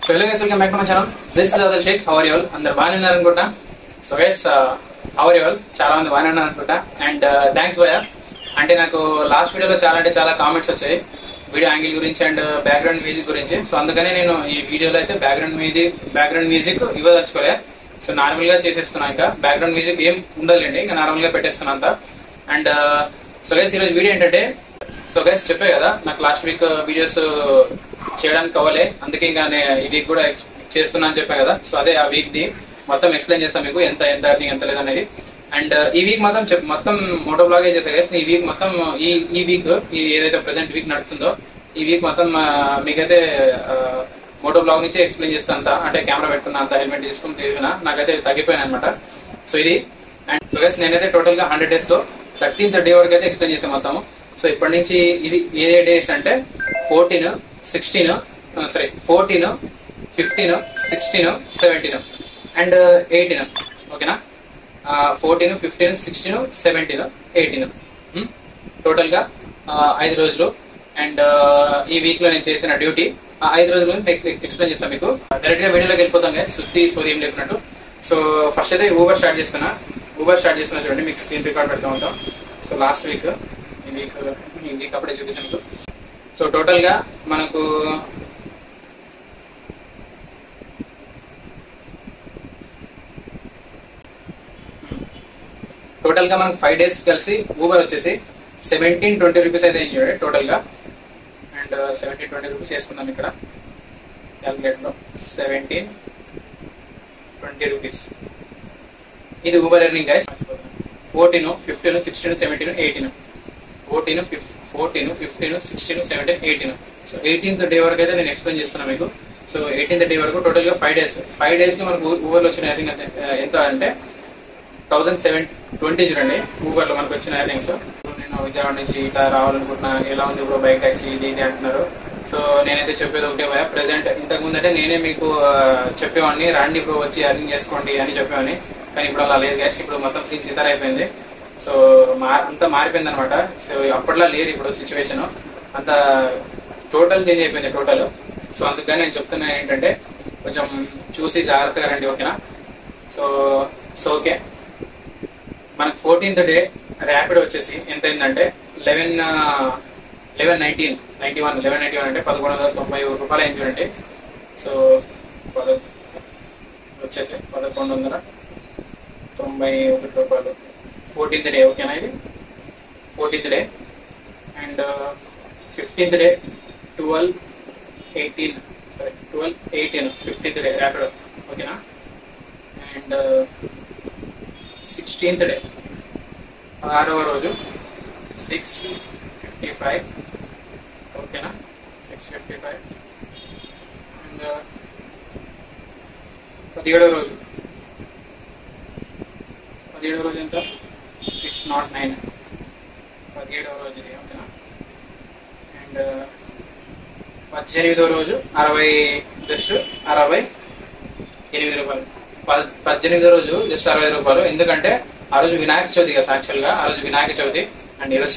So hello guys, welcome back to my channel. This is Adil Sheikh. How are you all? అందరు బాగానే ఉన్నారు అనుకుంటా. So guys how are you all? చాలా మంది బాగానే ఉన్నారు అనుకుంటా. అండ్ థ్యాంక్స్ భయ్యా. అంటే నాకు లాస్ట్ వీడియోలో చాలా కామెంట్స్ వచ్చాయి వీడియో యాంగిల్ గురించి అండ్ బ్యాక్గ్రౌండ్ మ్యూజిక్ గురించి. సో అందుకనే నేను ఈ వీడియోలో అయితే బ్యాక్గ్రౌండ్ మ్యూజిక్ ఇవ్వదలుచుకోలే. సో నార్మల్ గా చేసేస్తున్నా, ఇంకా బ్యాక్గ్రౌండ్ మ్యూజిక్ ఏం ఉండదండి, ఇంకా నార్మల్ గా పెట్టేస్తున్నా అంతా. అండ్ సో గైస్ ఈరోజు వీడియో ఏంటంటే, సో గైస్ చెప్పే కదా నాకు లాస్ట్ వీక్ వీడియోస్ చేయడానికి అవ్వలే, అందుకే ఇంకా ఈ వీక్ కూడా చేస్తున్నా అని చెప్పా కదా. సో అదే ఆ వీక్ ది మొత్తం ఎక్స్ప్లెయిన్ చేస్తాను మీకు ఎంత ఎంత లేదనేది. అండ్ ఈ వీక్ మొత్తం మోటో బ్లాగే చేసా గైస్. ఈ వీక్ మొత్తం ఈ వీక్ ఏదైతే ప్రెసెంట్ వీక్ నడుస్తుందో ఈ వీక్ మొత్తం మీకైతే మోటో బ్లాగ్ నుంచి ఎక్స్ప్లెయిన్ చేస్తా అంతా. అంటే కెమెరా పెట్టుకున్నా అంత, హెల్మెట్ తీసుకుని తిరిగినా నాకైతే తగ్గిపోయాను అనమాట. సో ఇది అండ్ సో గైస్ నేనైతే టోటల్ గా 100 days లో 13th డే వరకు అయితే ఎక్స్ప్లెయిన్ చేసాను మొత్తం. సో ఇప్పటి నుంచి ఇది ఏ డేస్ అంటే 14, 15, 16, 17 అండ్ 18. ఓకేనా, 14, 15, 16, 17, 18 టోటల్ గా 5 రోజులు. అండ్ ఈ వీక్ లో నేను చేసిన డ్యూటీ 5 రోజులు ఎక్స్ప్లెయిన్ చేస్తాను మీకు. డైరెక్ట్ గా వీడియోలోకి వెళ్ళిపోతాం కదా, సోది ఏం లేకున్నట్టు. సో ఫస్ట్ అయితే ఊబర్ స్టార్ట్ చేస్తున్నా చూడండి, మీకు స్క్రీన్ రికార్డ్ పెడతా ఉంటాం. సో లాస్ట్ వీక్ ఈ వీక్ అప్పుడే చూపిస్తాను మీకు. సో టోటల్ గా మనకు టోటల్ గా మనకు 5 days కలిసి ఊబర్ వచ్చేసి 17-20 రూపీస్ అయితే అయ్యింది టోటల్ గా. అండ్ 17-20 రూపీస్ వేసుకున్నాం ఇక్కడ క్యాల్కులేటర్ లో. 17-20 రూపీస్ ఇది Uber earning guys. 14, 15, 16, 17, 18. 14, 15, 16, 17, 18. So 18th day వరకు అయితే నేను ఎక్స్ప్లెయిన్ చేస్తున్నా మీకు. సో 18th డే వరకు టోటల్ గా 5 days. 5 days లో మనకు ఊబర్ లో వచ్చిన ఎర్నింగ్ ఎంత అంటే 1720 చూడండి ఊబర్ లో మనకు వచ్చిన ఎర్నింగ్స్. నేను విజయవాడ నుంచి ఇట్లా రావాలనుకుంటున్నా, ఎలా ఉంది బ్రో బైక్ ట్యాక్సీ ఇది అంటున్నారు. సో నేనైతే చెప్పేది ఒకటే భయ, ప్రెసెంట్ ఇంతకు ముందు అంటే నేనే మీకు చెప్పేవాడిని రండి బ్రో వచ్చి ఎర్నింగ్ చేసుకోండి అని చెప్పేవాడిని. కానీ ఇప్పుడు అలా లేదు గ్యాస్, ఇప్పుడు మొత్తం సీన్ సితార్ అయిపోయింది. సో అంతా మారిపోయింది అనమాట. సో అప్పట్లో లేదు ఇప్పుడు సిచ్యువేషన్, అంతా టోటల్ చేంజ్ అయిపోయింది టోటల్. సో అందుకని నేను చెప్తున్నా ఏంటంటే కొంచెం చూసి జాగ్రత్తగా రండి, ఓకేనా. సో ఓకే, మనకు 14th డే ర్యాపిడ్ వచ్చేసి ఎంత అయిందంటే 1191 అంటే 1190 రూపాయలు అయింది చూడండి. సో వచ్చేసి 1191 రూపాయలు 14th డే, ఓకేనా. ఇది 14th day. And 15th day 1218 15th day rapid, ఓకేనా. అండ్ 16th డే 16వ రోజు 655, ఓకేనా. 655. అండ్ 17వ రోజు ఎంత 609, 17వ రోజు ఇది, ఓకేనా. అండ్ 18వ రోజు 68 రూపాయలు. 18వ రోజు జస్ట్ 65 రూపాయలు. ఎందుకంటే ఆ రోజు వినాయక చవితి కదా, యాక్చువల్ గా ఆ రోజు వినాయక చవితి. అండ్ ఈరోజు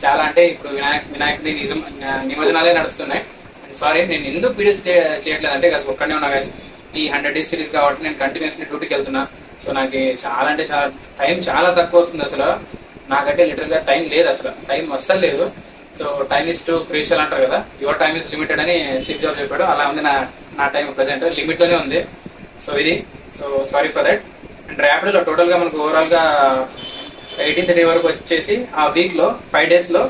చాలా అంటే ఇప్పుడు వినాయకుడి నిమజ్జనాలే నడుస్తున్నాయి. అండ్ సారీ నేను ఎందుకు వీడియోస్ చేయట్లేదు అంటే కాస్త ఒక్కడే ఉన్నా guys. ఈ 100 days సిరీస్ కాబట్టి నేను కంటిన్యూస్ డ్యూటీకి వెళ్తున్నా. సో నాకు చాలా టైం చాలా తక్కువ వస్తుంది అసలు. నాకంటే లిటరల్ గా టైం లేదు, అసలు టైం అస్సలు లేదు. So time is to crucial అంటారు కదా, యువర్ టైం ఇస్ లిమిటెడ్ అని స్టీవ్ జాబ్స్ చెప్పాడు. అలా ఉంది నా టైం ప్రెసెంట్ లిమిట్ లోనే ఉంది. సో ఇది, so sorry for that. And rapid లో టోటల్ గా మనకు ఓవరాల్ గా 18th డే వరకు వచ్చేసి ఆ వీక్ లో 5 days లో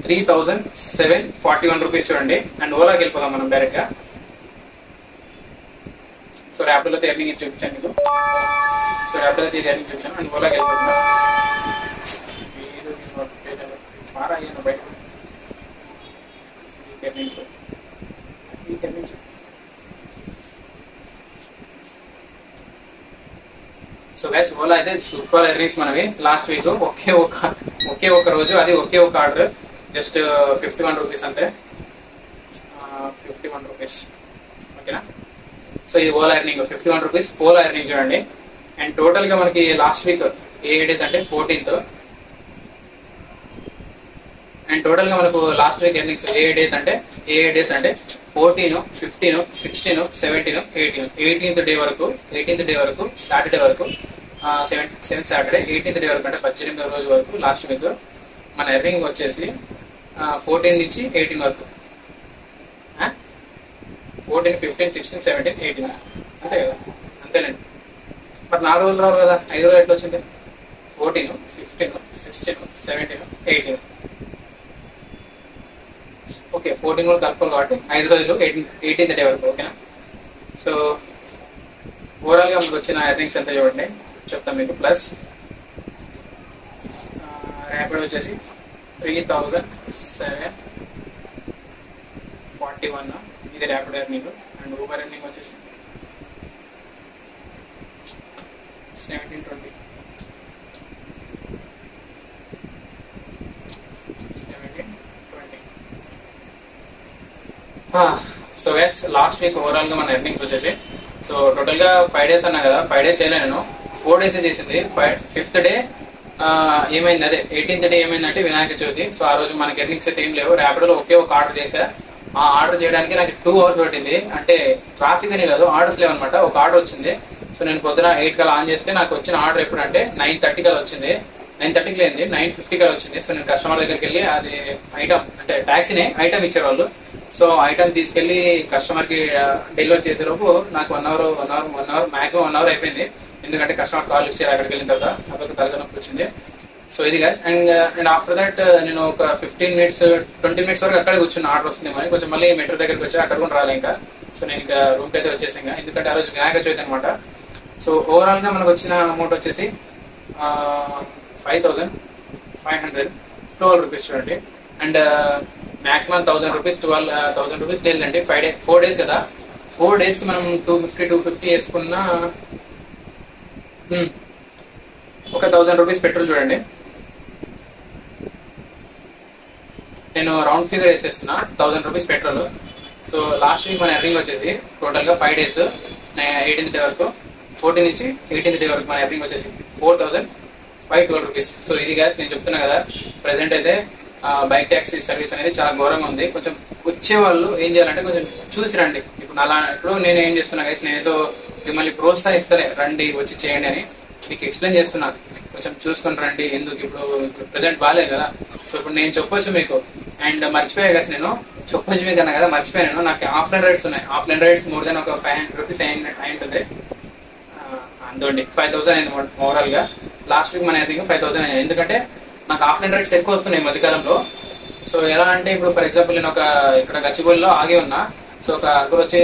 3741 రూపీస్ చూడండి. అండ్ ఓలాకి వెళ్ళిపోదాం మనం డైరెక్ట్ గా. సో ర్యాపిడ్ లో ఎర్నింగ్ చూపించాను మీకు. సో ర్యాపిడ్ లో ఎర్నింగ్ చూపించాను. అండ్ ఓలాకి వెళ్ళిపోతున్నా. బయట సో గైస్ ఓలా అయితే సూపర్ ఎర్నింగ్స్ మనవి లాస్ట్ వీక్. ఒకే ఒక రోజు, అది ఒకే ఒక ఆర్డర్ జస్ట్ 51 రూపీస్ అంతే. 51 రూపీస్, ఓకేనా. సో ఇది Ola earning 51 rupees Ola earning చూడండి. అండ్ టోటల్ గా మనకి లాస్ట్ వీక్ ఏ డేట్ అంటే 14th. అండ్ టోటల్ గా మనకు లాస్ట్ వీక్ ఎర్నింగ్స్ ఏ డేస్ అంటే 14, 15, 16, 17, 18, 18th డే వరకు సాటర్డే వరకు 7th సాటర్డే 18th డే వరకు అంటే 18వ రోజు వరకు లాస్ట్ వీక్ మన ఎర్నింగ్ వచ్చేసి 14 నుంచి 18 వరకు 14, 15, 16, 17, 18 అంతే కదా, అంతేనండి. మరి 4 రోజులు రావు కదా, 5 రోజులు ఎట్లా వచ్చింది? 14, 15, 16, 17, 18. ఓకే, 14 కూడా కలుపుకోవాలి కాబట్టి 5 రోజులు 18th డే వరకు. ఓకేనా? సో ఓవరాల్ గా మనకు వచ్చిన ఎర్నింగ్స్ ఎంత చూడండి చెప్తాం మీకు. ప్లస్ ర్యాపిడ్ వచ్చేసి 3741, ఇది rapid earning. And Uber earning వచ్చేసి 1720. So guys last week overall గా మన ఎర్నింగ్స్ వచ్చేసి, సో టోటల్ గా 5 days అన్నా కదా, 5 days చేయలే నేను, 4 days చేసింది. 5th డే ఏమైంది, అదే 18th డే ఏమైందంటే వినాయక చవితి. సో ఆ రోజు మనకి ఎర్నింగ్స్ అయితే ఏం లేవు. ర్యాపిడోలో ఒకే ఒక ఆర్డర్ చేశా. ఆ ఆర్డర్ చేయడానికి నాకు 2 hours పట్టింది. అంటే ట్రాఫిక్ అని కాదు, ఆర్డర్స్ లేవన్నమాట. ఒక ఆర్డర్ వచ్చింది. సో నేను పొద్దున 8 కల్లా ఆన్ చేస్తే నాకు వచ్చిన ఆర్డర్ ఎప్పుడంటే 9:30 కల్లా వచ్చింది. 9:30కి లేనిది 9:50 కల్లా వచ్చింది. సో నేను కస్టమర్ దగ్గరికి వెళ్ళి అది ఐటమ్ అంటే ట్యాక్సీనే ఐటమ్ ఇచ్చారు వాళ్ళు. సో ఐటమ్ తీసుకెళ్లి కస్టమర్ కి డెలివర్ చేసేలోపు నాకు 1 hour మాక్సిమం 1 hour అయిపోయింది. ఎందుకంటే కస్టమర్ కాల్ ఇచ్చారు అక్కడికి వెళ్ళిన తర్వాత, అదొక తలనొప్పి వచ్చింది. సో ఇది గైస్. అండ్ ఆఫ్టర్ దట్ నేను ఒక 15 minutes 20 minutes వరకు అక్కడే కూర్చున్న, ఆర్డర్ వస్తుంది మరి కొంచెం మళ్ళీ మెట్రో దగ్గరికి వచ్చి అక్కడ కూడా రాలే ఇంకా. సో నేను ఇంకా రూమ్కి అయితే వచ్చేసాను ఇంకా, ఎందుకంటే ఆ రోజు వినాయక చవితి అనమాట. సో ఓవరాల్ గా మనకు వచ్చిన అమౌంట్ వచ్చేసి 5512 రూపీస్ చూడండి. అండ్ మాక్సిమం 1000 రూపీస్ 12,000 రూపీస్ లేదండి. 4 days కదా, 4 days కి మనం 250 వేసుకున్న ఒక 1000 రూపీస్ పెట్రోల్ చూడండి. నేను రౌండ్ ఫిగర్ వేసేస్తున్నా, 1000 rupees petrol. So last week మన ఎర్నింగ్ వచ్చేసి టోటల్ గా 5 days 18th డే వరకు, 14 నుంచి 18th డే వరకు మన ఎర్నింగ్ వచ్చేసి 4512 రూపీస్. సో ఇది గ్యాస్ నేను చెప్తున్నా కదా, ప్రెసెంట్ అయితే బైక్ ట్యాక్సీ సర్వీస్ అనేది చాలా ఘోరంగా ఉంది. కొంచెం వచ్చే వాళ్ళు ఏం చేయాలంటే కొంచెం చూసి రండి. ఇప్పుడు నేను ఏం చేస్తున్నా గైస్, నేనేదో మిమ్మల్ని ప్రోత్సహిస్తలే రండి వచ్చి చేయండి అని, మీకు ఎక్స్ప్లెయిన్ చేస్తున్నా. కొంచెం చూసుకొని రండి. ఎందుకు ఇప్పుడు ప్రెసెంట్ బాగాలేదు కదా. సో ఇప్పుడు నేను చెప్పొచ్చు మీకు, అండ్ మర్చిపోయా కదా, నేను చెప్పొచ్చు మీకు అన్నా కదా, మర్చిపోయాను. నాకు ఆఫ్లైన్ రైడ్స్ ఉన్నాయి. ఆఫ్లైన్ రైడ్స్ మోర్ దెన్ ఒక 500 రూపీస్ అయి ఉంటుంది. అందుకోండి 5000 అయింది ఓవరాల్ గా. లాస్ట్ వీక్ మన ఎర్నింగ్ 5000 అయ్యాయి. ఎందుకంటే నాకు ఆఫ్లైన్ రైడ్స్ ఎక్కువ వస్తున్నాయి మధ్యకాలంలో. సో ఎలా అంటే ఇప్పుడు ఫర్ ఎగ్జాంపుల్ నేను ఇక్కడ గచ్చిబౌలిలో ఆగి ఉన్నా. సో ఒక అంకుల్ వచ్చి,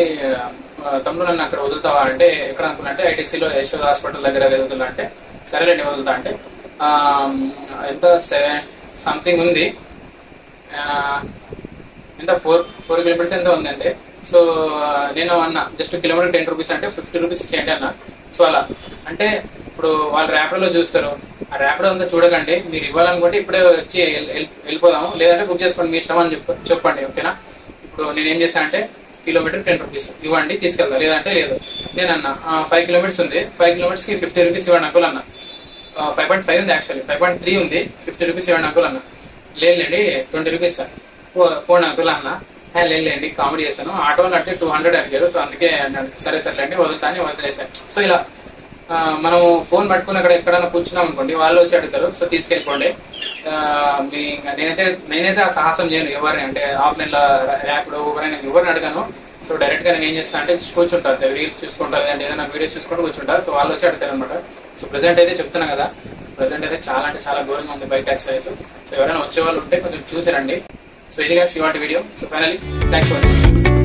తమ్ముడు నన్ను అక్కడ వదులుతావా అంటే, ఎక్కడ అనుకున్నా అంటే ఐటెక్సీలో యశోద హాస్పిటల్ దగ్గర వదులుతా అంటే, సరేలేండి వదులుతా అంటే ఎంత 7 సంథింగ్ ఉంది, ఎంత 4 kilometers ఎంత ఉంది అంతే. సో నేను అన్న జస్ట్ కిలోమీటర్ 10 రూపీస్ అంటే 50 రూపీస్ చేయండి అన్న. సో అలా అంటే ఇప్పుడు వాళ్ళు ర్యాపిడోలో చూస్తారు, ఆ ర్యాపిడో అంతా చూడకండి. మీరు ఇవ్వాలనుకుంటే ఇప్పుడే వచ్చి వెళ్ళిపోదాము, లేదంటే బుక్ చేసుకోండి, మీ ఇష్టం అని చెప్పండి. ఓకేనా? ఇప్పుడు నేను ఏం చేశాను అంటే కిలోమీటర్ 10 రూపీస్ ఇవ్వండి తీసుకెళ్తా, లేదంటే లేదు. నేను అన్న 5 kilometers ఉంది, 5 kilometers కి 50 రూపీస్ ఇవ్వండి అంకుల్ అన్న. 5.5 ఉంది, యాక్చువల్లీ 5.3 ఉంది, 50 రూపీస్ ఇవ్వండి అంకుల్ అన్న. లేదండి 20 రూపీస్ పోండి అంకుల్ అన్న. లేదండి కామెడీ చేశాను, ఆటోలో అంటే 200 అడిగారు. సో అందుకే సరే సరేలేండి వదులుతా అని వదిలేసాను. సో ఇలా మనం ఫోన్ పట్టుకుని అక్కడ ఎక్కడైనా కూర్చున్నాం అనుకోండి, వాళ్ళు వచ్చి అడుగుతారు. సో తీసుకెళ్ళిపోండి. నేనైతే ఆ సాహసం చేయను ఎవరిని, అంటే ఆఫ్లైన్ లో ర్యాపిడో ఊబర్ నేను ఎవరిని అడగాను. సో డైరెక్ట్ గా నేను ఏం చేస్తాను అంటే కూర్చుంటాను, రీల్స్ చూసుకుంటారు, అంటే ఏదైనా వీడియోస్ చూసుకుంటూ కూర్చుంటారు. సో వాళ్ళు వచ్చి అడుగుతారు అనమాట. సో ప్రెసెంట్ అయితే చెప్తున్నా కదా, ప్రెసెంట్ అయితే చాలా అంటే చాలా ఘోరంగా ఉంది బైక్ ట్యాక్సీ సర్వీస్. సో ఎవరైనా వచ్చే వాళ్ళు ఉంటే కొంచెం చూసి రండి. సో ఇది గాయ్స్ ఇవాల్టి video. So finally thanks for watching.